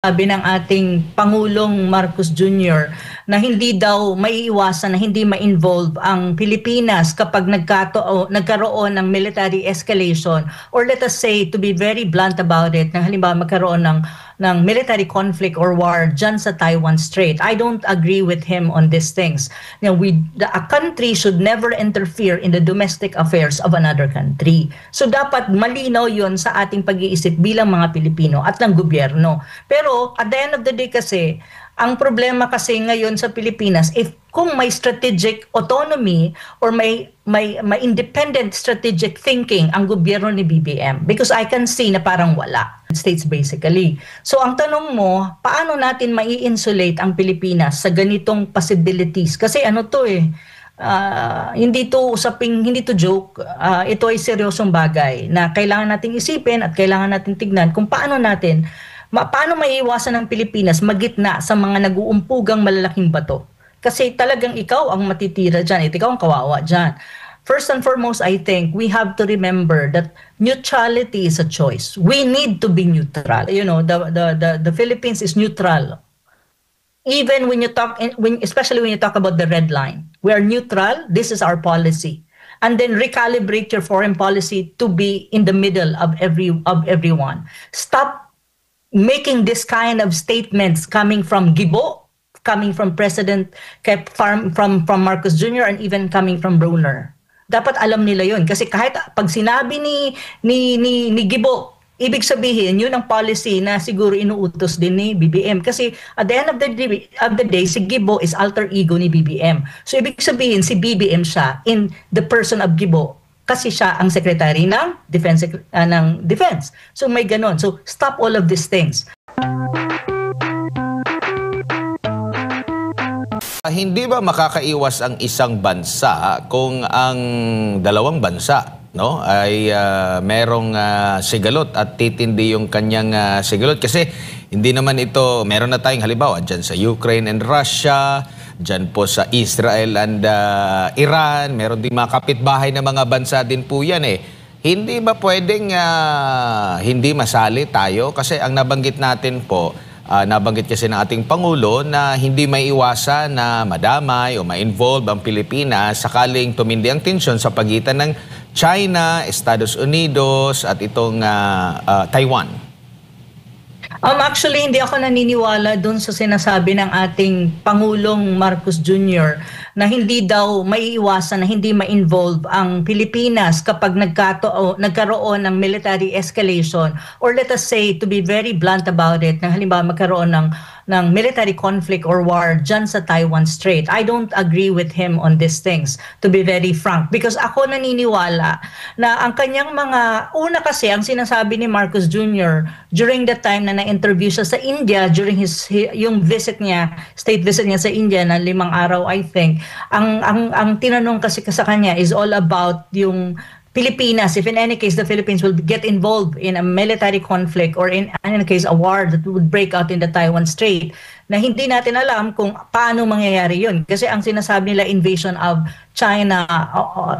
Sabi ng ating Pangulong Marcos Jr. na hindi daw maiiwasan na hindi ma-involve ang Pilipinas kapag nagkaroon ng military escalation, or let us say, to be very blunt about it, na halimbawa magkaroon ng military conflict or war dyan sa Taiwan Strait. I don't agree with him on these things. A country should never interfere in the domestic affairs of another country. So dapat malinaw yun sa ating pag-iisip bilang mga Pilipino at ng gobyerno. Pero at the end of the day kasi, ang problema kasi ngayon sa Pilipinas, if kung may strategic autonomy or may independent strategic thinking ang gobyerno ni BBM, because I can see na parang wala. States basically. So ang tanong mo, paano natin mai-insulate ang Pilipinas sa ganitong possibilities? Kasi ano to hindi to joke. Ito ay seryosong bagay na kailangan nating isipin at kailangan nating tignan kung paano maiiwasan ng Pilipinas magitna sa mga nag-uumpugang malalaking bato. Kasi talagang ikaw ang matitira dyan, ikaw ang kawawa dyan. First and foremost, I think we have to remember that neutrality is a choice. We need to be neutral. You know, the Philippines is neutral. Even when you especially when you talk about the red line, we are neutral. This is our policy. And then recalibrate your foreign policy to be in the middle of everyone. Stop making this kind of statements coming from Gibo, coming from President, from Marcos Jr., and even coming from Brunner. Dapat alam nila yun. Kasi kahit pag sinabi ni Gibo, ibig sabihin, yun ang policy na siguro inuutos din ni BBM. Kasi at the end of the day, si Gibo is alter ego ni BBM. So ibig sabihin, si BBM siya in the person of Gibo. Kasi siya ang secretary ng defense. So may ganon. So stop all of these things. Hindi ba makakaiwas ang isang bansa kung ang dalawang bansa ay merong sigalot at titindi yung kanyang sigalot? Kasi hindi naman ito, meron na tayong halimbawa dyan sa Ukraine and Russia, dyan po sa Israel and Iran, meron din mga kapitbahay na mga bansa din po yan Hindi ba pwedeng hindi masali tayo? Kasi ang nabanggit natin po, nabanggit kasi ng ating Pangulo na hindi maiiwasan na madamay o ma-involve ang Pilipinas sakaling tumindi ang tensyon sa pagitan ng China, Estados Unidos at itong Taiwan. Actually, hindi ako naniniwala dun sa sinasabi ng ating Pangulong Marcos Jr. na hindi daw maiiwasan na hindi ma-involve ang Pilipinas kapag nagkaroon ng military escalation, or let us say, to be very blunt about it, na halimbawa magkaroon ng military conflict or war dyan sa Taiwan Strait. I don't agree with him on these things, to be very frank. Because ako naniniwala na ang kanyang una kasi, ang sinasabi ni Marcos Jr. during the time na na-interview siya sa India, during yung state visit niya sa India na 5 araw, I think, ang tinanong kasi sa kanya is all about yung Pilipinas, if in any case the Philippines will get involved in a military conflict or in any case a war that would break out in the Taiwan Strait, na hindi natin alam kung paano mangyayari yun. Kasi ang sinasabi nila invasion of China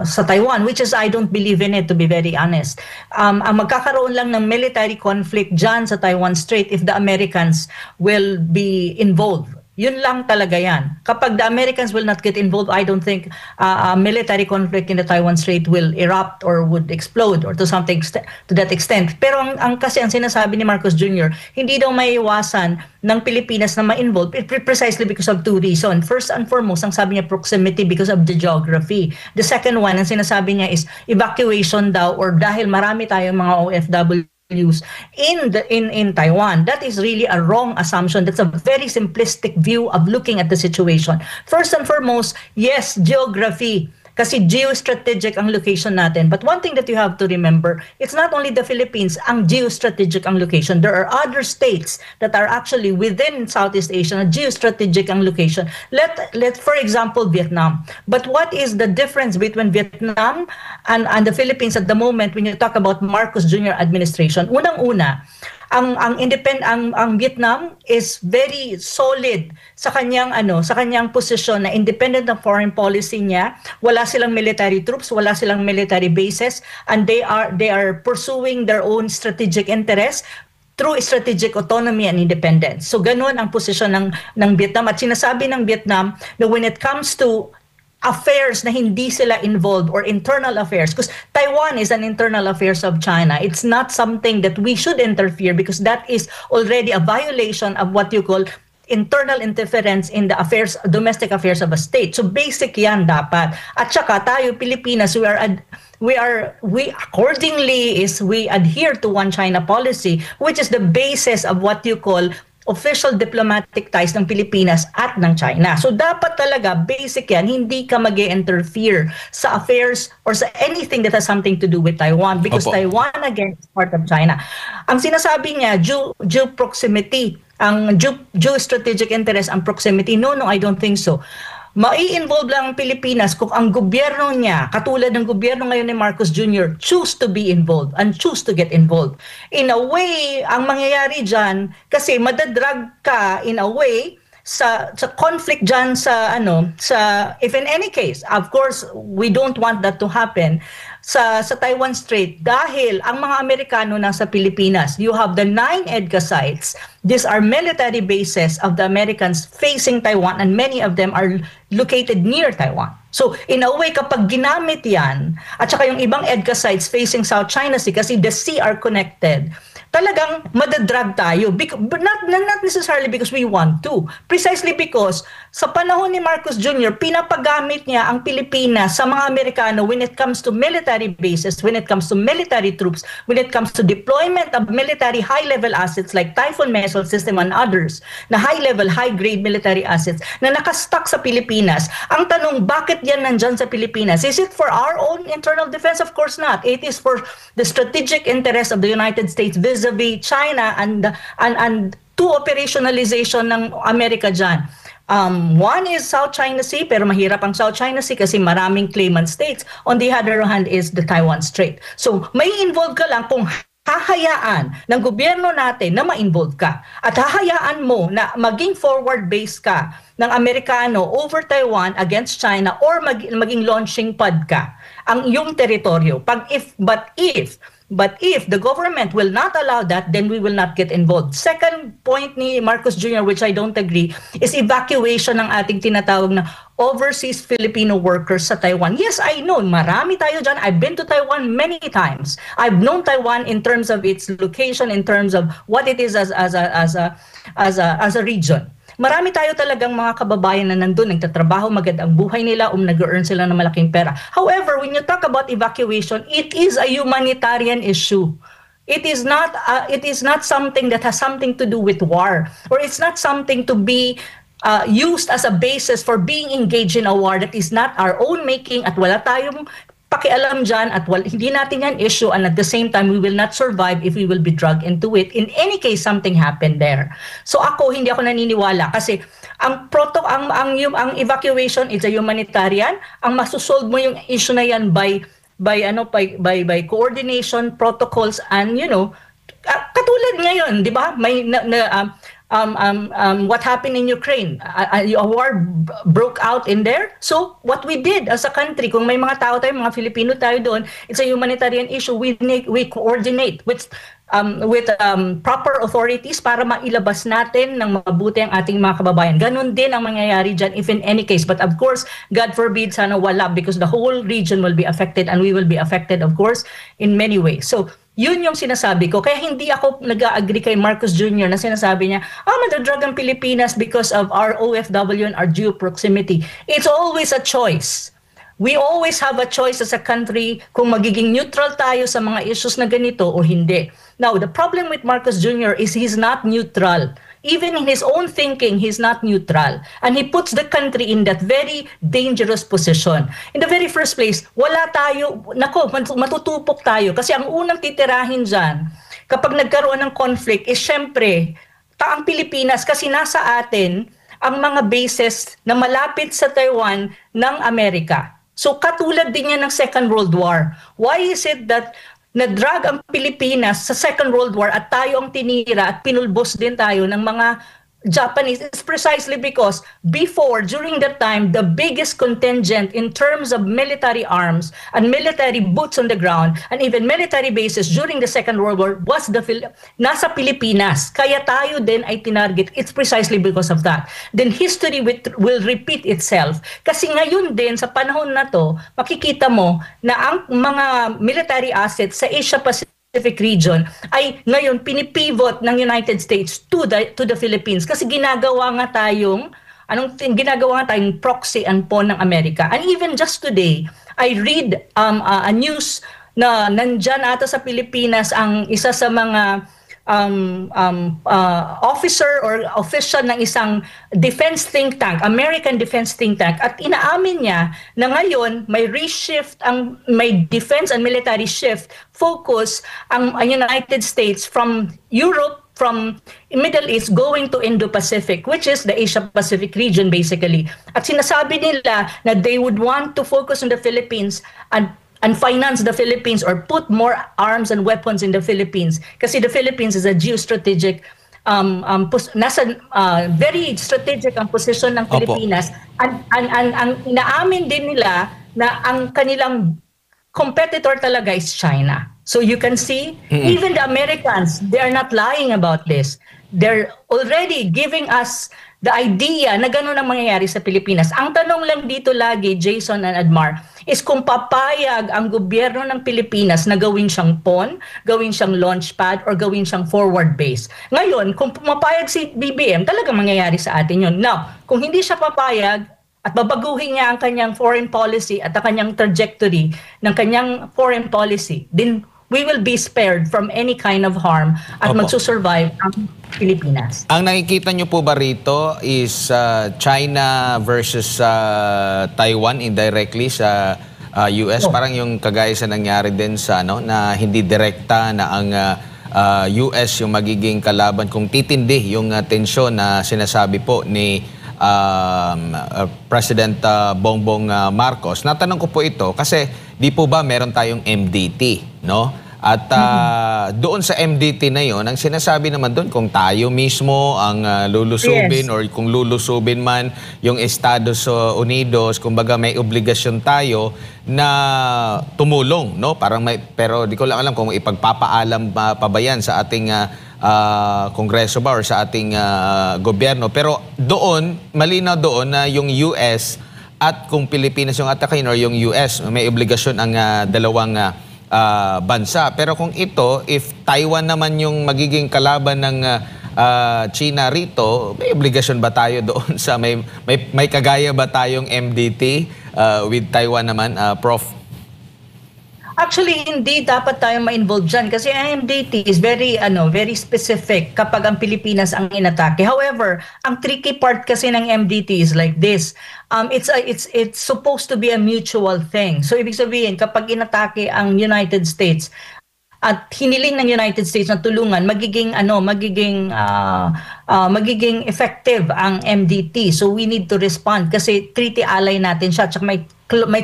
sa Taiwan, which is I don't believe in it, to be very honest. Ang magkakaroon lang ng military conflict dyan sa Taiwan Strait if the Americans will be involved. Yun lang talaga yan. Kapag the Americans will not get involved, I don't think a military conflict in the Taiwan Strait will erupt or would explode or to that extent. Pero kasi ang sinasabi ni Marcos Jr., hindi daw maiiwasan ng Pilipinas na ma-involve precisely because of 2 reasons. First and foremost, ang sabi niya proximity because of the geography. The second one, ang sinasabi niya is evacuation daw, or dahil marami tayong mga OFW in Taiwan. That is really a wrong assumption. That's a very simplistic view of looking at the situation. First and foremost, yes, geography. Kasi geostrategic ang location natin. But one thing that you have to remember, it's not only the Philippines ang geostrategic ang location. There are other states that are actually within Southeast Asia na geostrategic ang location. Let for example, Vietnam. But what is the difference between Vietnam and the Philippines at the moment when you talk about Marcos Jr. administration? Unang-una, ang Vietnam is very solid sa kanyang posisyon na independent ng foreign policy niya. Wala silang military troops, wala silang military bases, and they are pursuing their own strategic interests through strategic autonomy and independence. So ganun ang posisyon ng Vietnam. At sinasabi ng Vietnam na when it comes to affairs na hindi sila involved or internal affairs, because Taiwan is an internal affairs of China. It's not something that we should interfere because that is already a violation of what you call internal interference in the affairs, domestic affairs of a state. So basic yan dapat. At saka tayo Pilipinas, we accordingly we adhere to one China policy, which is the basis of what you call official diplomatic ties ng Pilipinas at ng China. So dapat talaga basic yan, hindi ka mag-interfere sa affairs or sa anything that has something to do with Taiwan because Opo. Taiwan again is part of China. Ang sinasabi niya, due proximity, ang due strategic interest ang proximity. No, I don't think so. Mai-involve lang ang Pilipinas kung ang gobyerno niya, katulad ng gobyerno ngayon ni Marcos Jr., choose to be involved and choose to get involved. In a way, ang mangyayari dyan, kasi madadrag ka in a way sa conflict dyan if in any case, of course, we don't want that to happen sa Taiwan Strait dahil ang mga Amerikano nasa Pilipinas. You have the 9 EDCA sites. These are military bases of the Americans facing Taiwan and many of them are located near Taiwan. So in a way, kapag ginamit yan, at saka yung ibang EDCA sites facing South China Sea kasi the sea are connected, talagang madadrag tayo. But not necessarily because we want to. Precisely because sa panahon ni Marcos Jr., pinapagamit niya ang Pilipinas sa mga Amerikano when it comes to military bases, when it comes to military troops, when it comes to deployment of military high-level assets like Typhoon missile system and others, na high-level, high-grade military assets na nakastock sa Pilipinas. Ang tanong, bakit yan nandyan sa Pilipinas? Is it for our own internal defense? Of course not. It is for the strategic interest of the United States vis-a-vis China and to operationalization ng Amerika dyan. One is South China Sea, pero mahirap ang South China Sea kasi maraming claimant states. On the other hand is the Taiwan Strait. So may involve ka lang kung hahayaan ng gobyerno natin na ma-involve ka. At hahayaan mo na maging forward-based ka ng Amerikano over Taiwan against China or maging launching pad ka ang iyong teritoryo. But if the government will not allow that, then we will not get involved. Second point ni Marcos Jr., which I don't agree, is evacuation ng ating tinatawag na overseas Filipino workers sa Taiwan. Yes, I know, marami tayo dyan. I've been to Taiwan many times. I've known Taiwan in terms of its location, in terms of what it is as a region. Marami tayo talagang mga kababayan na nandun, nagtatrabaho, maganda ang buhay nila, nag-earn sila ng malaking pera. However, when you talk about evacuation, it is a humanitarian issue. It is not something that has something to do with war, or it's not something to be used as a basis for being engaged in a war that is not our own making at wala tayong pakialam dyan at hindi natin yan issue, and at the same time, we will not survive if we will be dragged into it. In any case, something happened there. So hindi ako naniniwala kasi ang evacuation is a humanitarian. Ang masusolve mo yung issue na yan by coordination, protocols, and katulad ngayon, di ba? May what happened in Ukraine, a war broke out in there. So what we did as a country, kung may mga tao tayo, mga Filipino tayo doon, it's a humanitarian issue. We coordinate with proper authorities para mailabas natin ng mabuti ang ating mga kababayan. Ganon din ang mangyayari dyan if in any case. But of course, God forbid, sana wala, because the whole region will be affected and we will be affected, of course, in many ways. So yun yung sinasabi ko. Kaya hindi ako nag-agree kay Marcos Jr. na sinasabi niya, madadrag ang Pilipinas because of our OFW and our due proximity. It's always a choice. We always have a choice as a country kung magiging neutral tayo sa mga issues na ganito o hindi. Now, the problem with Marcos Jr. is he's not neutral. Even in his own thinking, he's not neutral. And he puts the country in that very dangerous position. In the very first place, matutupok tayo. Kasi ang unang titirahin dyan, kapag nagkaroon ng conflict, is syempre, ang Pilipinas, kasi nasa atin ang mga bases na malapit sa Taiwan ng Amerika. So katulad din yan ng Second World War. Why is it that na-drag ang Pilipinas sa Second World War at tayo ang tinira at pinulbos din tayo ng mga Japanese is precisely because before, during that time, the biggest contingent in terms of military arms and military boots on the ground and even military bases during the Second World War was nasa Pilipinas. Kaya tayo din ay tinarget. It's precisely because of that. Then history will repeat itself. Kasi ngayon din, sa panahon na to, makikita mo na ang mga military assets sa Asia Pacific region ay ngayon pinipivot ng United States to the Philippines kasi ginagawa nga tayong proxy and pawn ng Amerika. And even just today, I read a news na nandyan ata sa Pilipinas ang isa sa mga officer or official ng isang defense think tank, American defense think tank, at inaamin niya na ngayon may may defense and military shift focus ang United States from Europe, from Middle East going to Indo-Pacific, which is the Asia-Pacific region basically. At sinasabi nila na they would want to focus on the Philippines and finance the Philippines or put more arms and weapons in the Philippines kasi the Philippines is a geostrategic very strategic ang position ng Pilipinas. Ang inaamin din nila na ang kanilang competitor talaga is China. So you can see, even the Americans, they are not lying about this. They're already giving us the idea na gano'n ang mangyayari sa Pilipinas. Ang tanong lang dito lagi, Jason and Admar, is kung papayag ang gobyerno ng Pilipinas na gawin siyang pawn, gawin siyang launchpad, or gawin siyang forward base. Ngayon, kung pumapayag si BBM, talagang mangyayari sa atin yun. Now, kung hindi siya papayag, at babaguhin niya ang kanyang foreign policy at ang kanyang trajectory ng kanyang foreign policy, then we will be spared from any kind of harm at magsusurvive ang Pilipinas. Ang nakikita nyo po ba rito is China versus Taiwan indirectly sa US? Parang yung kagaya sa nangyari din sa na hindi direkta na ang US yung magiging kalaban kung titindi yung tensyon na sinasabi po ni President Bongbong Marcos. Natanong ko po ito kasi di po ba meron tayong MDT, no? At doon sa MDT na yon, ang sinasabi naman doon kung tayo mismo ang lulusubin or kung lulusubin man yung Estados Unidos, kumbaga may obligasyon tayo na tumulong, no? Parang pero di ko lang alam kung ipagpapaalam pa ba yan sa ating Kongreso ba or sa ating gobyerno. Pero doon, malinaw doon na yung US at kung Pilipinas yung atakayin or yung US, may obligasyon ang dalawang bansa. Pero kung ito, if Taiwan naman yung magiging kalaban ng China rito, may obligasyon ba tayo doon sa may kagaya ba tayong MDT with Taiwan naman, Prof? Actually, hindi dapat tayo ma-involve dyan kasi ang MDT is very specific kapag ang Pilipinas ang inatake. However, ang tricky part kasi ng MDT is like this. It's supposed to be a mutual thing. So, ibig sabihin, kapag inatake ang United States at hiniling ng United States na tulungan, magiging effective ang MDT. So we need to respond kasi treaty ally natin siya. Tsaka may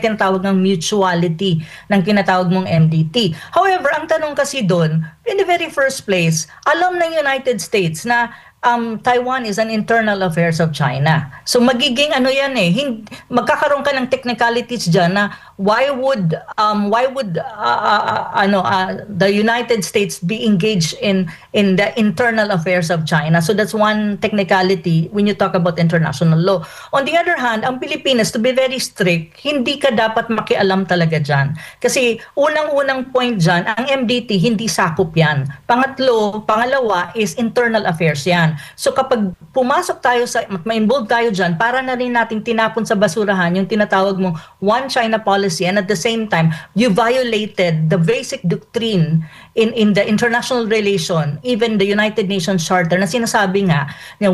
tinatawag ng mutuality ng tinatawag mong MDT. However, ang tanong kasi doon, in the very first place, alam ng United States na Taiwan is an internal affairs of China. So magiging magkakaroon ka ng technicalities dyan na why would the United States be engaged in the internal affairs of China. So that's one technicality when you talk about international law. On the other hand, ang Pilipinas, to be very strict, hindi ka dapat makialam talaga dyan. Kasi unang-unang point dyan, ang MDT hindi sakop yan. Pangalawa is internal affairs yan. So kapag pumasok tayo ma-involve tayo dyan, para na rin nating tinapon sa basurahan yung tinatawag mong one China policy, and at the same time, you violated the basic doctrine in the international relation, even the United Nations Charter, na sinasabi nga na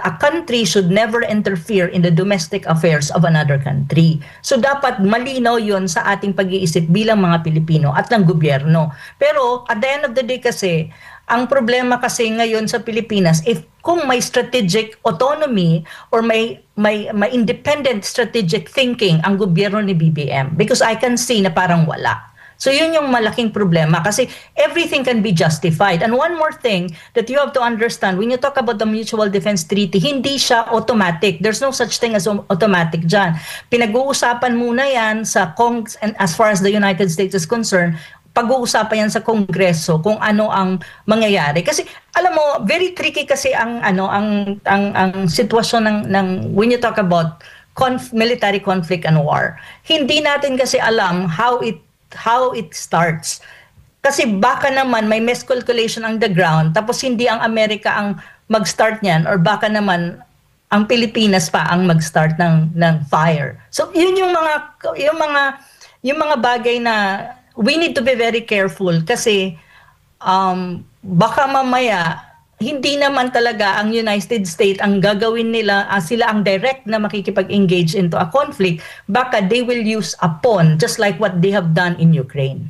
a country should never interfere in the domestic affairs of another country. So dapat malinaw yon sa ating pag-iisip bilang mga Pilipino at ng gobyerno. Pero at the end of the day kasi, ang problema kasi ngayon sa Pilipinas, kung may strategic autonomy or may independent strategic thinking ang gobyerno ni BBM, because I can see na parang wala. So yun yung malaking problema kasi everything can be justified. And one more thing that you have to understand, when you talk about the Mutual Defense Treaty, hindi siya automatic. There's no such thing as automatic dyan. Pinag-uusapan muna yan sa Congress, and as far as the United States is concerned, pag-uusapan yan sa Kongreso kung ano ang mangyayari. Kasi alam mo, very tricky kasi ang sitwasyon ng when you talk about military conflict and war. Hindi natin kasi alam how it starts. Kasi baka naman may miscalculation on the ground tapos hindi ang Amerika ang mag-start niyan, or baka naman ang Pilipinas pa ang mag-start ng fire. So yun yung mga bagay na we need to be very careful kasi baka mamaya hindi naman talaga ang United States ang gagawin nila, sila ang direct na makikipag-engage into a conflict, baka they will use a pawn just like what they have done in Ukraine.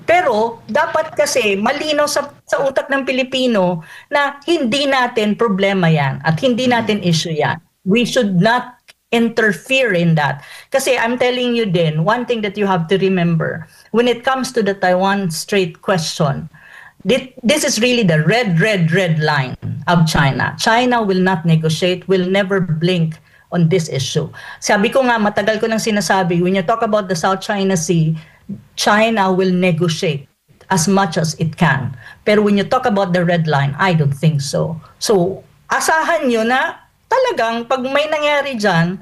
Pero dapat kasi malinaw sa utak ng Pilipino na hindi natin problema yan at hindi natin issue yan. We should not interfere in that. Kasi I'm telling you din, one thing that you have to remember, when it comes to the Taiwan Strait question, this is really the red line of China. China will not negotiate, will never blink on this issue. Sabi ko nga, matagal ko nang sinasabi, when you talk about the South China Sea, China will negotiate as much as it can. Pero when you talk about the red line, I don't think so. So, asahan nyo na talagang pag may nangyari dyan,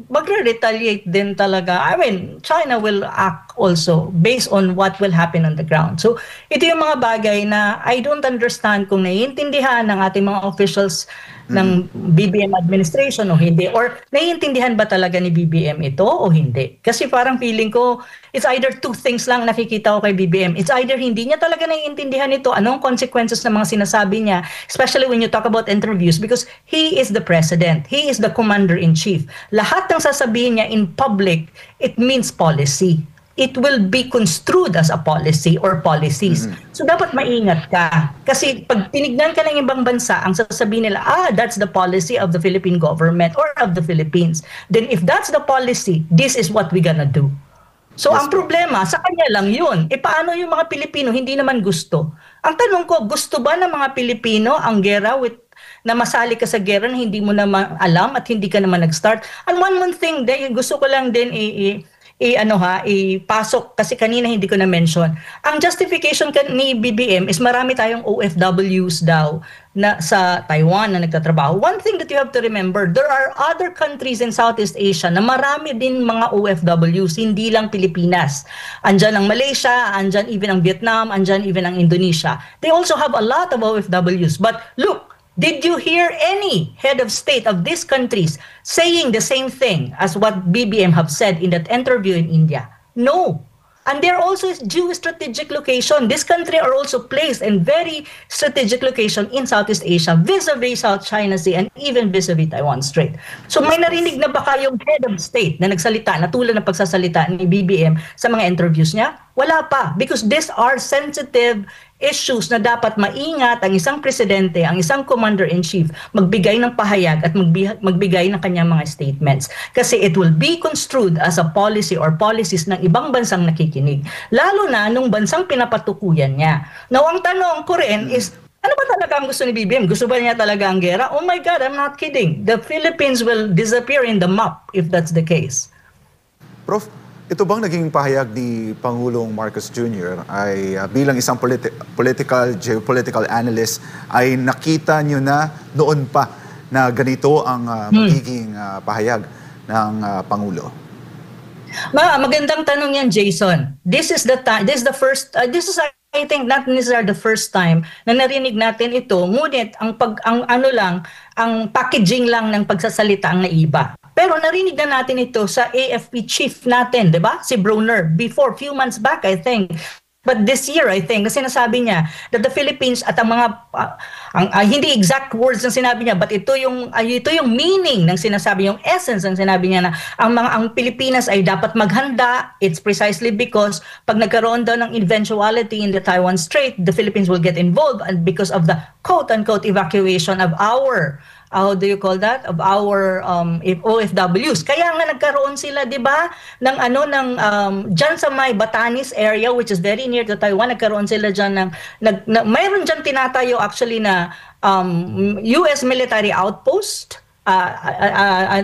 magre-retaliate din talaga. I mean, China will act also based on what will happen on the ground. So, ito yung mga bagay na I don't understand kung naiintindihan ng ating mga officials ng BBM administration o hindi. Or naiintindihan ba talaga ni BBM ito o hindi? Kasi parang feeling ko, it's either two things lang nakikita ko kay BBM. It's either hindi niya talaga naiintindihan ito, anong consequences ng mga sinasabi niya, especially when you talk about interviews, because he is the president. He is the commander-in-chief. Lahat ng sasabihin niya in public, it means policy. It will be construed as a policy or policies. So dapat maingat ka. Kasi pag tinignan ka ng ibang bansa, ang sasabihin nila, that's the policy of the Philippine government or of the Philippines. Then if that's the policy, this is what we're gonna do. So ang problema, sa kanya lang yun. Paano yung mga Pilipino hindi naman gusto? Ang tanong ko, gusto ba ng mga Pilipino ang gera na masali ka sa gera na hindi mo naman alam at hindi ka naman nag-start? And one thing, gusto ko lang din ipasok kasi kanina hindi ko na-mention. Ang justification ni BBM is marami tayong OFWs daw na sa Taiwan na nagtatrabaho. One thing that you have to remember, there are other countries in Southeast Asia na marami din mga OFWs, hindi lang Pilipinas. Andyan ang Malaysia, andyan even ang Vietnam, andyan even ang Indonesia. They also have a lot of OFWs. But look, did you hear any head of state of these countries saying the same thing as what BBM have said in that interview in India? No. And they're also geostrategic location. This country are also placed in very strategic location in Southeast Asia, vis-a-vis South China Sea and even vis-a-vis Taiwan Strait. So may narinig na ba kayong head of state na nagsalita, na tulad ng pagsasalita ni BBM sa mga interviews niya? Wala pa. Because these are sensitive issues na dapat maingat ang isang presidente, ang isang commander-in-chief, magbigay ng pahayag at magbigay ng kanyang mga statements. Kasi it will be construed as a policy or policies ng ibang bansang nakikinig. Lalo na nung bansang pinapatukuyan niya. Now, ang tanong ko rin is, ano ba talaga ang gusto ni BBM? Gusto ba niya talaga ang gera? Oh my God, I'm not kidding. The Philippines will disappear in the map if that's the case. Prof, ito bang naging pahayag ni Pangulong Marcos Jr. ay bilang isang geopolitical analyst ay nakita nyo na noon pa na ganito ang magiging pahayag ng Pangulo? Magandang tanong yan, Jason. This is the first I think not necessarily the first time na narinig natin ito, ngunit ang packaging lang ng pagsasalita ang naiba. Pero narinig na natin ito sa AFP chief natin, 'di ba? Si Brunner before few months back, I think. But this year, I think, kasi sinasabi niya that the Philippines at ang mga hindi exact words ng sinabi niya, but ito yung meaning ng sinasabi, yung essence ng sinabi niya na ang Pilipinas ay dapat maghanda. It's precisely because pag nagkaroon daw ng eventuality in the Taiwan Strait, the Philippines will get involved and because of the quote-unquote evacuation of our how do you call that, of our OFWs. Kaya nga nagkaroon sila, 'di ba, ng diyan sa may Batanes area, which is very near to Taiwan, nagkaroon sila diyan ng mayroon diyan tinatayo actually na US military outpost,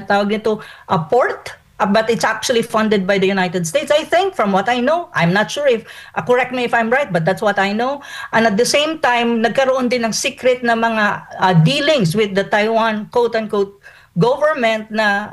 tawag nito a port. But it's actually funded by the United States, I think, from what I know. I'm not sure if, correct me if I'm right, but that's what I know. And at the same time, nagkaroon din ng secret na mga dealings with the Taiwan, quote-unquote, government na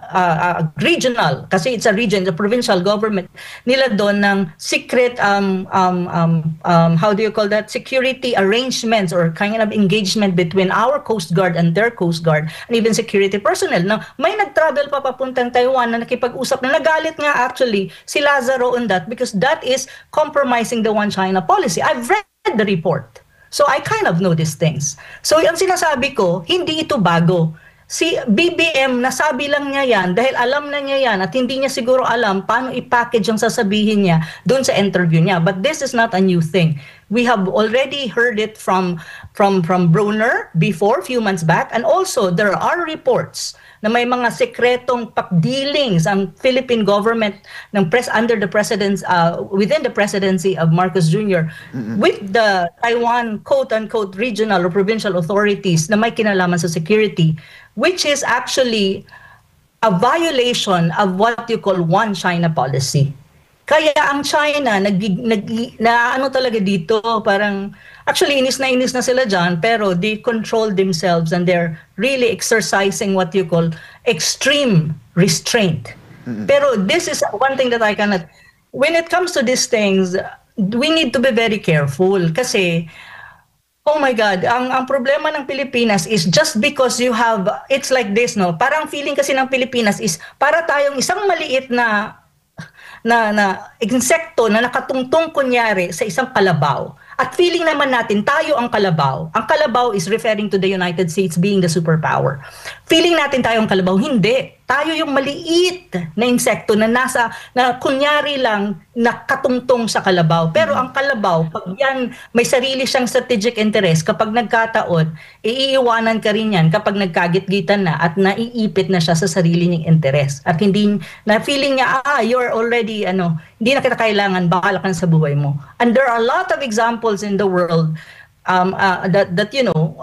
regional, kasi it's a region, the provincial government, nila doon ng secret, how do you call that, security arrangements or kind of engagement between our Coast Guard and their Coast Guard, and even security personnel. Now, may nag-travel pa papuntang Taiwan na nakipag-usap na nagalit nga actually si Lazaro on that because that is compromising the One China policy. I've read the report. So I kind of know these things. So ang sinasabi ko, hindi ito bago. Si BBM, nasabi lang niya yan dahil alam na niya yan at hindi niya siguro alam paano i-package ang sasabihin niya doon sa interview niya. But this is not a new thing. We have already heard it from Brunner before, few months back, and also there are reports na may mga sekretong dealings ang Philippine government under the president's within the presidency of Marcos Jr. with the Taiwan quote-unquote regional or provincial authorities na may kinalaman sa security, which is actually a violation of what you call One China policy. Kaya ang China, ano talaga dito, parang, actually inis na sila dyan, pero they control themselves and they're really exercising what you call extreme restraint. Pero this is one thing that I cannot, when it comes to these things, we need to be very careful kasi, oh my God, ang problema ng Pilipinas is just because you have, it's like this, no? Parang feeling kasi ng Pilipinas is para tayong isang maliit na insekto na nakatungtong kunyari sa isang kalabaw. At feeling naman natin tayo ang kalabaw. Ang kalabaw is referring to the United States being the superpower. Feeling natin tayo ang kalabaw. Hindi. Tayo yung maliit na insekto na kunyari lang nakatungtong sa kalabaw. Pero ang kalabaw, pag yan may sarili siyang strategic interest, kapag nagkataon, iiwanan ka rin yan kapag nagkagit-gitan na at naiipit na siya sa sarili niyang interest. At hindi na feeling niya, you're already, hindi na kita kailangan, bahala ka na sa buhay mo. And there are a lot of examples in the world that you know,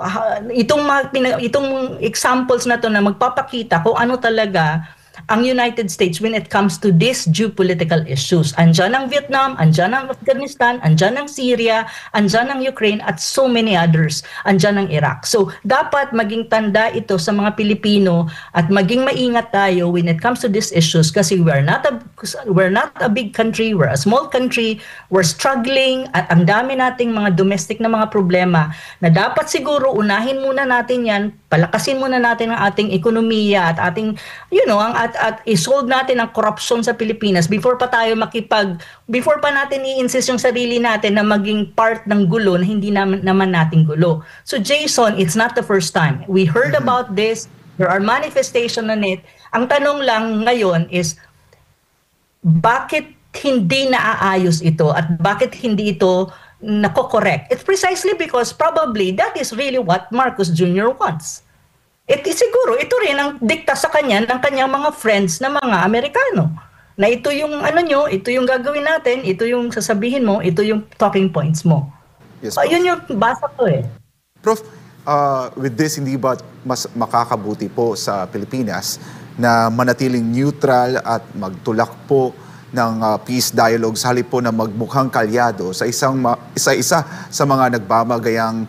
itong examples na to na magpapakita kung ano talaga ang United States when it comes to these geopolitical issues. Andyan ang Vietnam, andyan ang Afghanistan, andyan ang Syria, andyan ang Ukraine, at so many others. Andyan ang Iraq. So, dapat maging tanda ito sa mga Pilipino at maging maingat tayo when it comes to these issues kasi we're not a big country, we're a small country, we're struggling, at ang dami nating mga domestic na mga problema na dapat siguro unahin muna natin yan, palakasin muna natin ang ating ekonomiya at ating, at isolve natin ang korupsyon sa Pilipinas before pa natin i-insist yung sarili natin na maging part ng gulo na hindi naman nating gulo. So Jason, it's not the first time. We heard about this. There are manifestations on it. Ang tanong lang ngayon is, bakit hindi naaayos ito at bakit hindi ito nako-correct? It's precisely because probably that is really what Marcos Jr. wants. Siguro, ito rin ang dikta sa kanya ng kanyang mga friends na mga Amerikano. Na ito yung ito yung gagawin natin, ito yung sasabihin mo, ito yung talking points mo. Yes, Prof. Yun yung basa ko eh. Prof, with this, hindi ba mas makakabuti po sa Pilipinas na manatiling neutral at magtulak po ng peace dialogue sa halip po na magmukhang kalyado sa isa sa mga nagbabagayang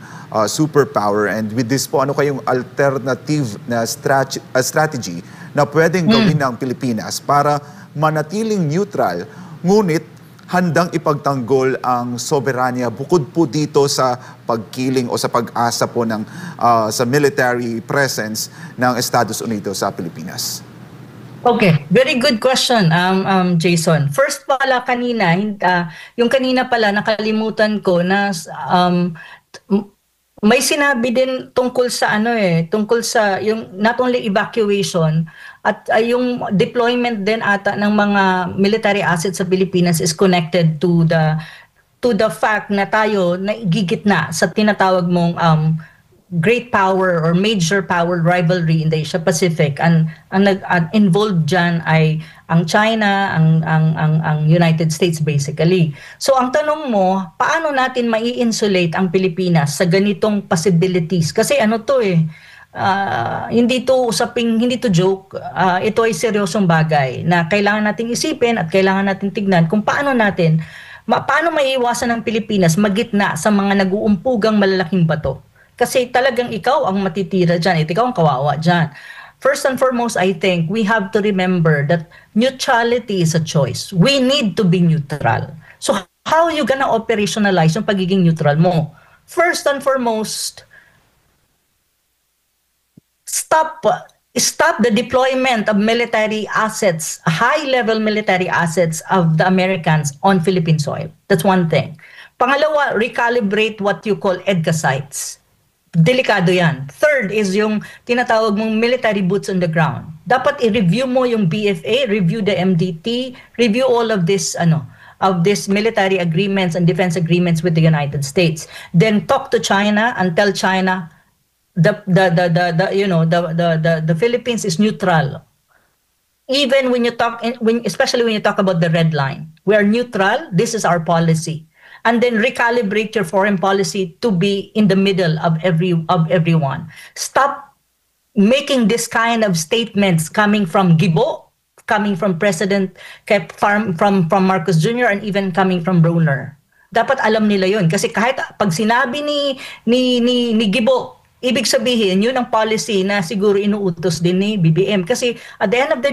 superpower? And with this po, ano kayong alternative na strategy na pwedeng gawin ng Pilipinas para manatiling neutral, ngunit handang ipagtanggol ang soberanya bukod po dito sa pagkiling o sa pag-asa po ng sa military presence ng Estados Unidos sa Pilipinas? Okay, very good question, Jason. First pala kanina, yung kanina pala nakalimutan ko na may sinabi din tungkol sa tungkol sa yung not only evacuation at yung deployment din ata ng mga military assets sa Pilipinas is connected to the fact na tayo naigigit na sa tinatawag mong great power or major power rivalry in the Asia Pacific. Ang involved diyan ay ang China, ang United States basically. So ang tanong mo, paano natin mai-insulate ang Pilipinas sa ganitong possibilities? Kasi ano to hindi to joke. Ito ay seryosong bagay na kailangan nating isipin at kailangan nating tignan kung paano maiiwasan ng Pilipinas magitna sa mga nag-uumpugang malalaking bato. Kasi talagang ikaw ang matitira dyan, ikaw ang kawawa dyan. First and foremost, I think we have to remember that neutrality is a choice. We need to be neutral. So how are you gonna operationalize yung pagiging neutral mo? First and foremost, stop the deployment of military assets, high-level military assets of the Americans on Philippine soil. That's one thing. Pangalawa, recalibrate what you call EDCA sites. Delikado yan. Third is yung tinatawag mong military boots on the ground. Dapat i-review mo yung BFA, review the MDT, review all of this of these military agreements and defense agreements with the United States. Then talk to China and tell China the Philippines is neutral. Even especially when you talk about the red line, we are neutral. This is our policy. And then recalibrate your foreign policy to be in the middle of everyone. Stop making this kind of statements coming from Gibo, coming from President, from Marcos Jr. and even coming from Brunner. Dapat alam nila yun. Kasi kahit pag sinabi ni Gibo, ibig sabihin, yun ang policy na siguro inuutos din ni BBM. Kasi at the end of the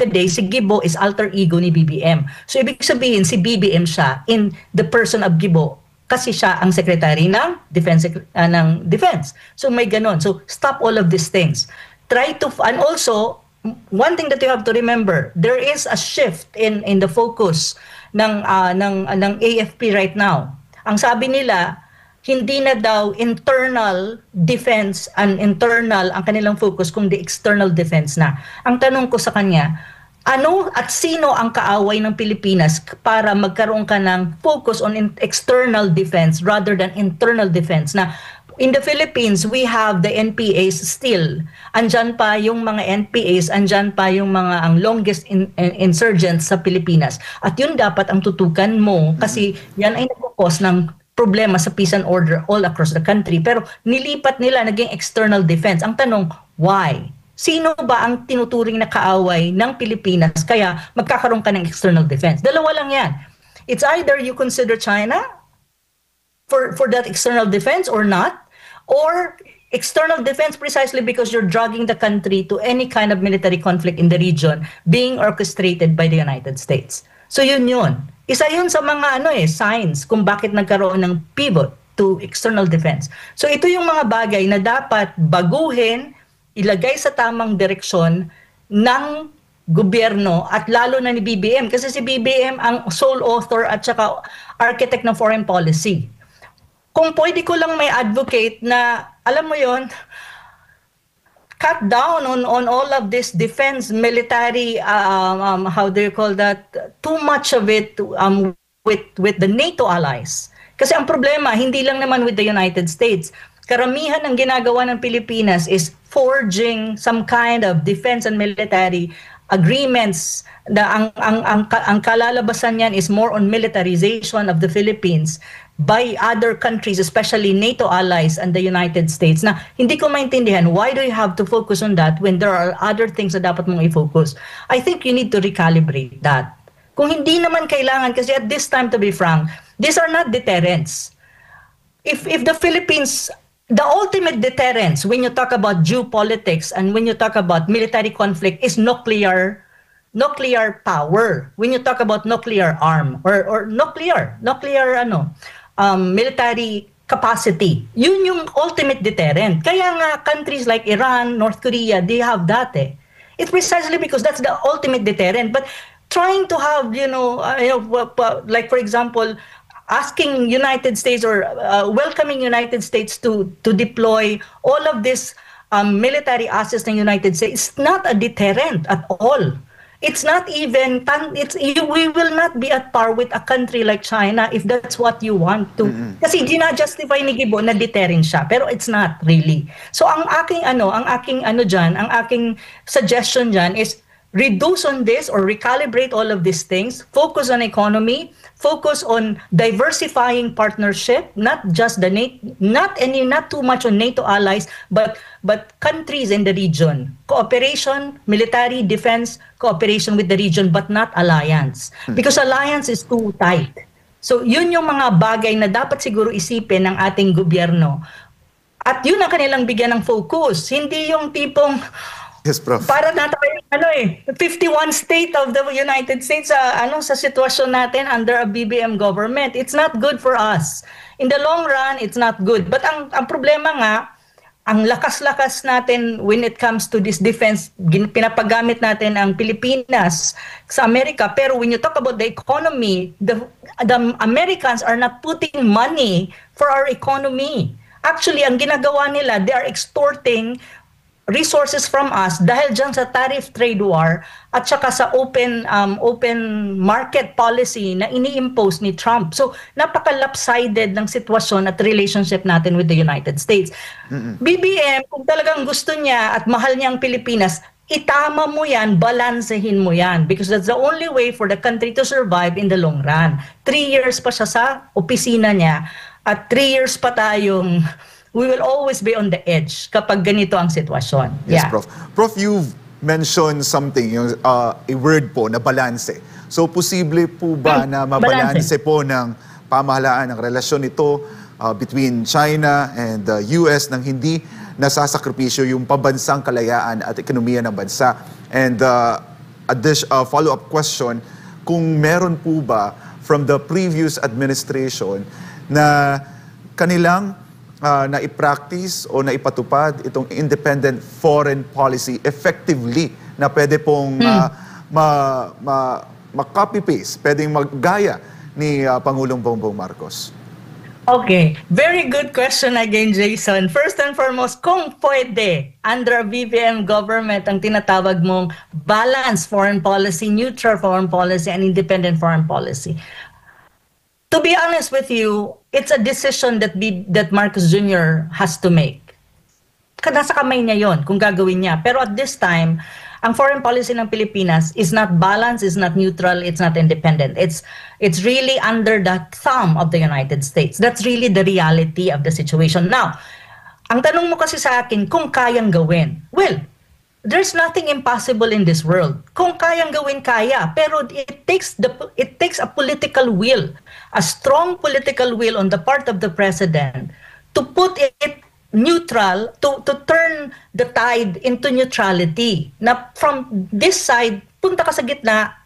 day, si Gibo is alter ego ni BBM. So ibig sabihin, si BBM siya in the person of Gibo kasi siya ang secretary ng defense. So may ganon. So stop all of these things. And also, one thing that you have to remember, there is a shift in the focus ng AFP right now. Ang sabi nila, hindi na daw internal defense and internal ang kanilang focus kundi external defense na. Ang tanong ko sa kanya, ano at sino ang kaaway ng Pilipinas para magkaroon ka ng focus on external defense rather than internal defense na in the Philippines, we have the NPAs still. Andyan pa yung mga NPAs, andyan pa yung ang longest insurgents sa Pilipinas. At yun dapat ang tutukan mo kasi yan ay nagkakos ng problema sa peace and order all across the country. Pero nilipat nila, naging external defense. Ang tanong, why? Sino ba ang tinuturing na kaaway ng Pilipinas kaya magkakaroon ka ng external defense? Dalawa lang yan. It's either you consider China for that external defense or not, or external defense precisely because you're dragging the country to any kind of military conflict in the region being orchestrated by the United States. So yun. Isa yun sa mga signs kung bakit nagkaroon ng pivot to external defense. So ito yung mga bagay na dapat baguhin, ilagay sa tamang direksyon ng gobyerno at lalo na ni BBM. Kasi si BBM ang sole author at saka architect ng foreign policy. Kung pwede ko lang may advocate na, alam mo yon, cut down on all of this defense, military, how do you call that? Too much of it with the NATO allies. Kasi ang problema, hindi lang naman with the United States. Karamihan ng ginagawa ng Pilipinas is forging some kind of defense and military agreements na ang kalalabasan niyan is more on militarization of the Philippines by other countries, especially NATO allies and the United States, na hindi ko maintindihan, why do you have to focus on that when there are other things na dapat mong i-focus? I think you need to recalibrate that. Kung hindi naman kailangan, kasi at this time, to be frank, these are not deterrents. If the Philippines, the ultimate deterrence when you talk about geopolitics and when you talk about military conflict is nuclear power. When you talk about nuclear arm or nuclear military capacity, yun yung ultimate deterrent. Kaya nga countries like Iran, North Korea, they have that. It's precisely because that's the ultimate deterrent. But trying to have, like for example, asking United States or welcoming United States to deploy all of this military assets in the United States is not a deterrent at all. it's not even we will not be at par with a country like China if that's what you want to. Kasi gina-justify ni Gibo na deterrent siya, pero it's not really. So ang aking suggestion diyan is reduce on this or recalibrate all of these things, focus on economy, focus on diversifying partnership, not just not too much on NATO allies, but countries in the region. Cooperation, military, defense, cooperation with the region, but not alliance. Because alliance is too tight. So yun yung mga bagay na dapat siguro isipin ng ating gobyerno. At yun ang kanilang bigyan ng focus. Hindi yung tipong Yes, Prof. para na tayo 51 state of the United States sa sitwasyon natin under a BBM government. It's not good for us. In the long run, it's not good. But ang problema nga, ang lakas-lakas natin when it comes to this defense, pinapagamit natin ang Pilipinas sa Amerika. Pero when you talk about the economy, the Americans are not putting money for our economy. Actually, ang ginagawa nila, they are extorting resources from us dahil dyan sa tariff trade war at saka sa open market policy na ini-impose ni Trump. So, napaka-lopsided ng sitwasyon at relationship natin with the United States. BBM, kung talagang gusto niya at mahal niya ang Pilipinas, itama mo yan, balansehin mo yan. Because that's the only way for the country to survive in the long run. 3 years pa siya sa opisina niya at 3 years pa tayong we will always be on the edge kapag ganito ang sitwasyon. Yes, Yeah. Prof. Prof, you've mentioned something, a word po na balanse. So, posible po ba na mabalanse po ng pamahalaan ng relasyon ito between China and the US nang hindi nasasakripisyo yung pabansang kalayaan at ekonomiya ng bansa? And a follow-up question, kung meron po ba from the previous administration na kanilang na i-practice o na ipatupad itong independent foreign policy effectively na pwede pong ma-copy-paste, pwedeng maggaya ni Pangulong Bongbong Marcos? Okay, very good question again, Jason. First and foremost, kung pwede, under a BBM government, ang tinatawag mong balanced foreign policy, neutral foreign policy, and independent foreign policy. To be honest with you, it's a decision that Marcos Jr. has to make. Nasa kamay niya yon kung gagawin niya. Pero at this time, ang foreign policy ng Pilipinas is not balanced, is not neutral, it's not independent. It's really under the thumb of the United States. That's really the reality of the situation. Now, ang tanong mo kasi sa akin, kung kayang gawin. Well, there's nothing impossible in this world. Kung kayang gawin, kaya. Pero it takes a political will, a strong political will on the part of the president to put it neutral, to turn the tide into neutrality. Na from this side, punta ka sa gitna,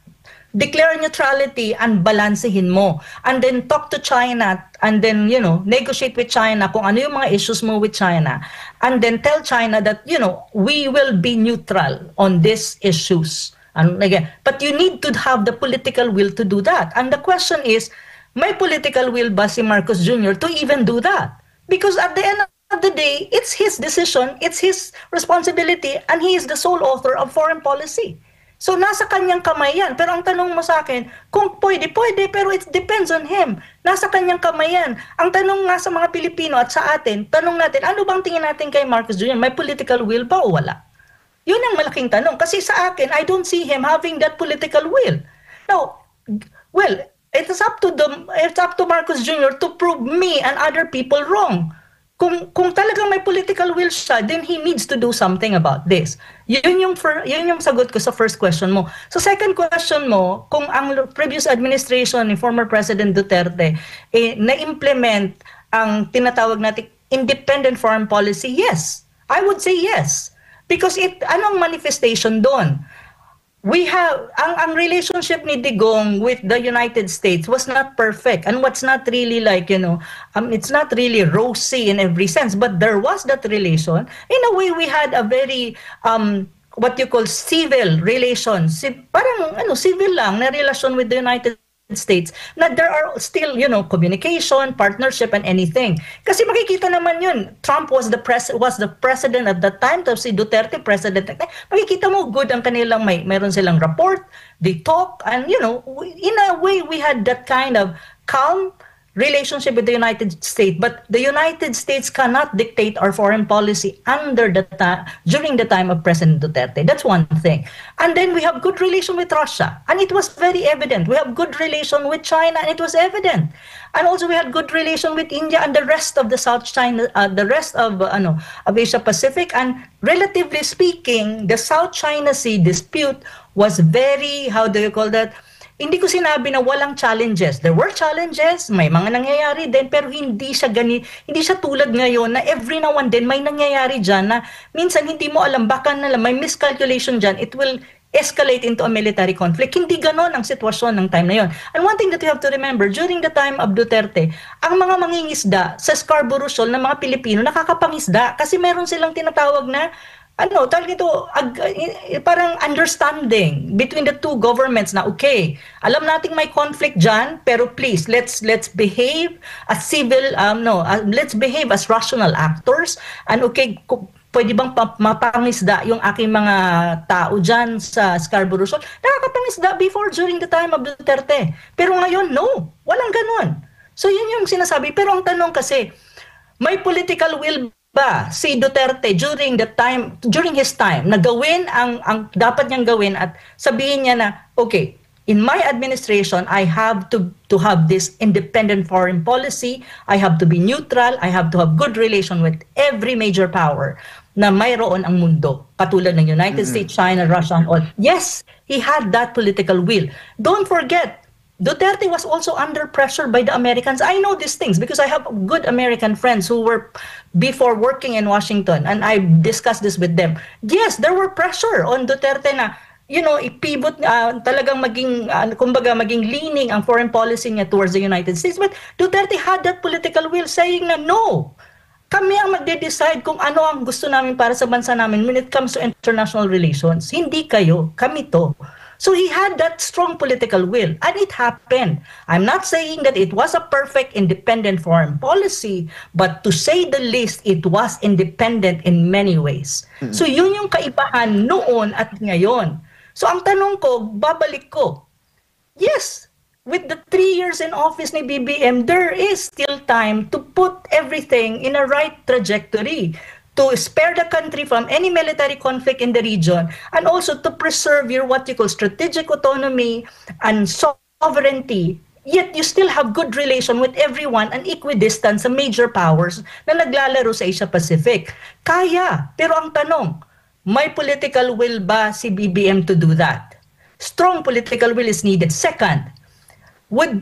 declare neutrality and balansehin mo. And then talk to China and then, negotiate with China kung ano yung mga issues mo with China. And then tell China that, we will be neutral on these issues. And again, but you need to have the political will to do that. And the question is, may political will ba si Marcos Jr. to even do that? Because at the end of the day, it's his decision, it's his responsibility, and he is the sole author of foreign policy. So nasa kanyang kamay yan. Pero ang tanong mo sa akin, kung pwede, pero it depends on him. Nasa kanyang kamay yan. Ang tanong nga sa mga Pilipino at sa atin, tanong natin, ano bang tingin natin kay Marcos Jr.? May political will ba o wala? Yun ang malaking tanong. Kasi sa akin, I don't see him having that political will. Now, well, it's up to Marcos Jr. to prove me and other people wrong. Kung talagang may political will siya, then he needs to do something about this. Yun yung sagot ko sa first question mo. Sa second question mo, kung ang previous administration ni former President Duterte na-implement ang tinatawag natin independent foreign policy, yes. I would say yes. Because anong manifestation doon? We have, ang relationship ni Digong with the United States was not perfect. And what's not really it's not really rosy in every sense. But there was that relation. In a way, we had a very, what you call civil relations. Parang, civil lang na relasyon with the United States na there are still, communication, partnership, and anything. Kasi makikita naman yun. Trump was the president at that time, tapos si Duterte president. Makikita mo, good ang kanilang, mayroon silang rapport, they talk, and in a way, we had that kind of calm relationship with the United States, but the United States cannot dictate our foreign policy during the time of President Duterte. That's one thing. And then we have good relation with Russia, and it was very evident. We have good relation with China, and it was evident. And also we had good relation with India and the rest of the South China, the rest of Asia Pacific. And relatively speaking, the South China Sea dispute was very, how do you call that? Hindi ko sinabi na walang challenges. There were challenges, may mga nangyayari din, pero hindi siya tulad ngayon na every now and then may nangyayari dyan na minsan hindi mo alam, baka na lang may miscalculation dyan, it will escalate into a military conflict. Hindi ganon ang sitwasyon ng time na yon. And one thing that you have to remember, during the time of Duterte, ang mga mangingisda sa Scarborough Shoal ng mga Pilipino nakakapangisda kasi meron silang tinatawag na parang understanding between the two governments na okay, alam nating may conflict dyan, pero please, let's behave as let's behave as rational actors, and okay, pwede bang mapangisda yung aking mga tao dyan sa Scarborough Shoal? Nakakapangisda before, during the time of Duterte. Pero ngayon, no, walang ganon. So yun yung sinasabi. Pero ang tanong kasi, may political will ba si Duterte during his time na gawin ang dapat niyang gawin at sabihin niya na okay, in my administration I have to have this independent foreign policy, I have to be neutral, I have to have good relation with every major power na mayroon ang mundo katulad ng United States, China, Russia, and all. Yes, he had that political will. Don't forget, Duterte was also under pressure by the Americans. I know these things because I have good American friends who were before working in Washington, and I discussed this with them. Yes, there were pressure on Duterte na, ipivot, talagang maging leaning ang foreign policy niya towards the United States. But Duterte had that political will saying na no, kami ang magde-decide kung ano ang gusto namin para sa bansa namin when it comes to international relations. Hindi kayo, kami to. So he had that strong political will, and it happened. I'm not saying that it was a perfect independent foreign policy, but to say the least, it was independent in many ways. So yun yung kaibahan noon at ngayon. So ang tanong ko, babalik ko, yes, with the 3 years in office ni BBM, there is still time to put everything in a right trajectory, to spare the country from any military conflict in the region, and also to preserve your what you call strategic autonomy and sovereignty, yet you still have good relation with everyone and equidistant sa major powers na naglalaro sa Asia Pacific. Kaya, pero ang tanong, may political will ba si BBM to do that? Strong political will is needed. Second, would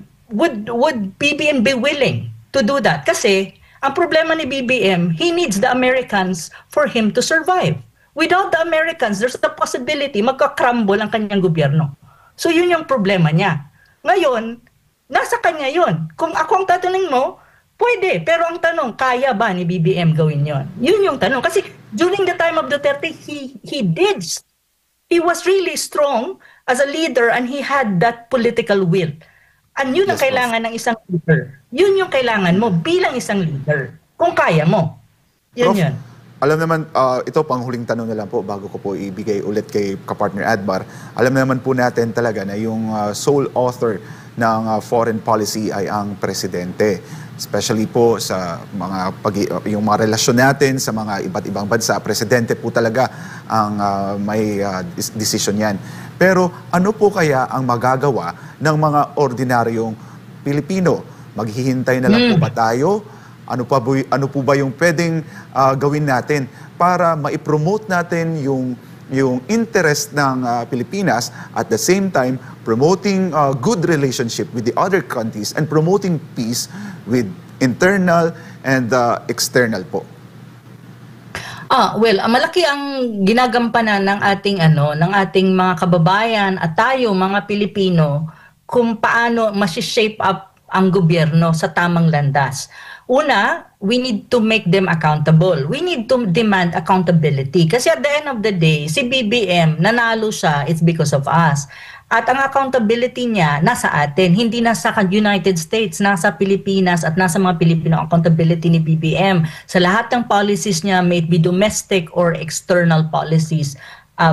BBM be willing to do that? Kasi ang problema ni BBM, he needs the Americans for him to survive. Without the Americans, there's the possibility magka-crumble ang kanyang gobyerno. So yun yung problema niya. Ngayon, nasa kanya yun. Kung ako ang tatanungin mo, pwede. Pero ang tanong, kaya ba ni BBM gawin yun? Yun yung tanong. Kasi during the time of Duterte, he was really strong as a leader, and he had that political will. And yun ang kailangan ng isang leader. Yun yung kailangan mo bilang isang leader. Kung kaya mo. Yun Prof, yun. Alam naman, ito panghuling tanong na lang po bago ko po ibigay ulit kay kapartner Admar. Alam naman po natin talaga na yung sole author ng foreign policy ay ang presidente. Especially po sa yung mga relasyon natin sa mga iba't ibang bansa. Presidente po talaga ang may decision yan. Pero ano po kaya ang magagawa ng mga ordinaryong Pilipino? Maghihintay na lang po ba tayo? Ano po ba yung pwedeng gawin natin para maipromote natin yung interest ng Pilipinas, at the same time promoting good relationship with the other countries and promoting peace with internal and external po? Well, malaki ang ginagampanan ng ating mga kababayan at tayo mga Pilipino kung paano ma-shape up ang gobyerno sa tamang landas. Una, we need to make them accountable. We need to demand accountability. Kasi at the end of the day, si BBM, nanalo siya, it's because of us. At ang accountability niya nasa atin, hindi nasa United States, nasa Pilipinas at nasa mga Pilipino accountability ni BBM. Sa lahat ng policies niya, may it be domestic or external policies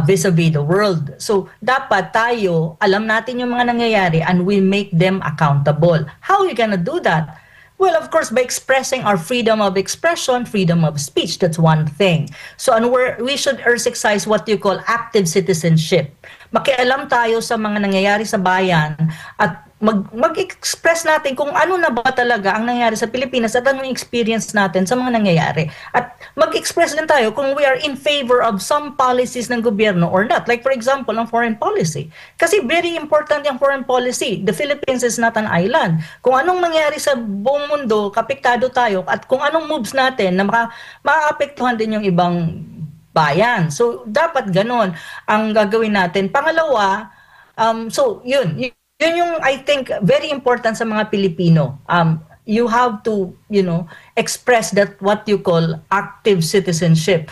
vis-a-vis the world. So, dapat tayo, alam natin yung mga nangyayari and we make them accountable. How are we gonna do that? Well, of course, by expressing our freedom of expression, freedom of speech, that's one thing. So, we should exercise what you call active citizenship. Makialam tayo sa mga nangyayari sa bayan at mag-express natin kung ano na ba talaga ang nangyayari sa Pilipinas at anong experience natin sa mga nangyayari. At mag-express din tayo kung we are in favor of some policies ng gobyerno or not. Like for example, ang foreign policy. Kasi very important yung foreign policy. The Philippines is not an island. Kung anong nangyayari sa buong mundo, kapiktado tayo at kung anong moves natin na maaapektuhan din yung ibang bayan. So, dapat ganon ang gagawin natin. Pangalawa, so yun yung I think very important sa mga Pilipino. You have to, express that what you call active citizenship.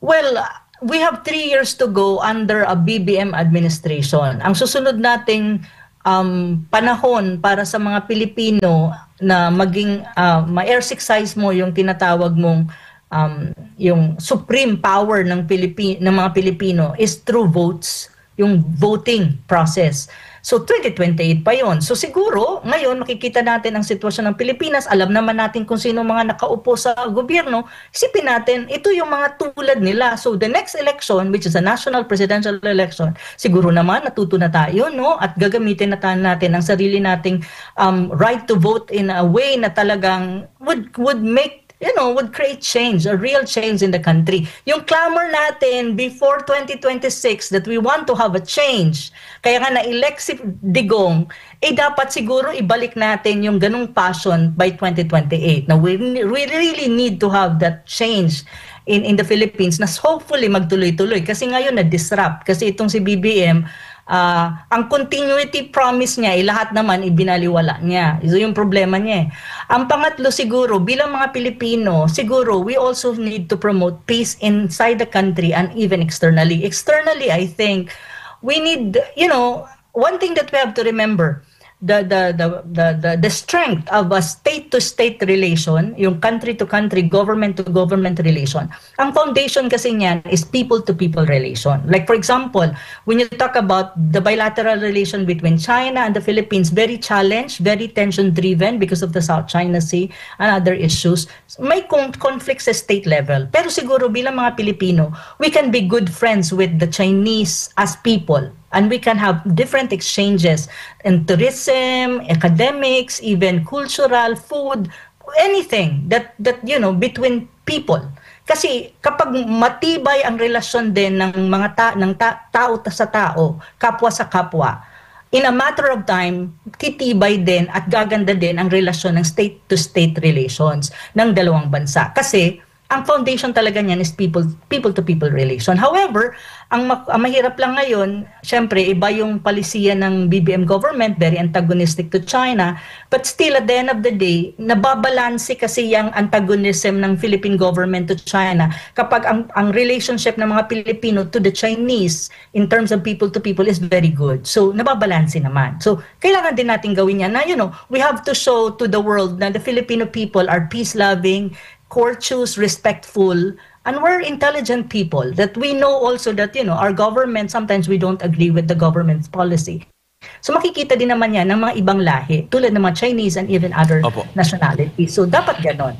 Well, we have 3 years to go under a BBM administration. Ang susunod nating panahon para sa mga Pilipino na maging ma-exercise mo yung tinatawag mong yung supreme power ng mga Pilipino is through votes, yung voting process. So 2028 pa yon. So siguro ngayon makikita natin ang sitwasyon ng Pilipinas, alam naman natin kung sino mga nakaupo sa gobyerno, isipin natin ito yung mga tulad nila. So the next election, which is a national presidential election, siguro naman natuto na tayo, no? At gagamitin na natin ang sarili nating right to vote in a way na talagang would make would create change, a real change in the country. Yung clamor natin before 2026 that we want to have a change, kaya nga na-elect si Digong, dapat siguro ibalik natin yung ganung passion by 2028. Now, we really need to have that change in the Philippines na hopefully magtuloy-tuloy. Kasi ngayon na-disrupt. Kasi itong si BBM, ang continuity promise niya, lahat naman ibinaliwala niya. Ito yung problema niya. Ang pangatlo siguro, bilang mga Pilipino, siguro we also need to promote peace inside the country and even externally. Externally, I think, we need, one thing that we have to remember, the strength of a state-to-state relation, yung country-to-country, government-to-government relation. Ang foundation kasi niyan is people-to-people relation. Like for example, when you talk about the bilateral relation between China and the Philippines, very challenged, very tension-driven because of the South China Sea and other issues. May conflict sa state level. Pero siguro bilang mga Pilipino, we can be good friends with the Chinese as people. And we can have different exchanges in tourism, academics, even cultural, food, anything that between people. Kasi kapag matibay ang relasyon din ng mga tao sa tao, kapwa sa kapwa, in a matter of time, titibay din at gaganda din ang relasyon ng state-to-state relations ng dalawang bansa. Kasi ang foundation talaga niyan is people-to-people relation. However, ang mahirap lang ngayon, syempre, iba yung palisiya ng BBM government, very antagonistic to China, but still at the end of the day, nababalanse kasi yung antagonism ng Philippine government to China kapag ang relationship ng mga Pilipino to the Chinese in terms of people-to-people is very good. So, nababalanse naman. So, kailangan din natin gawin yan na, we have to show to the world na the Filipino people are peace-loving, courteous, respectful, and we're intelligent people, that we know also that, our government, sometimes we don't agree with the government's policy. So makikita din naman yan ng mga ibang lahi, tulad ng mga Chinese and even other nationalities. So dapat ganon.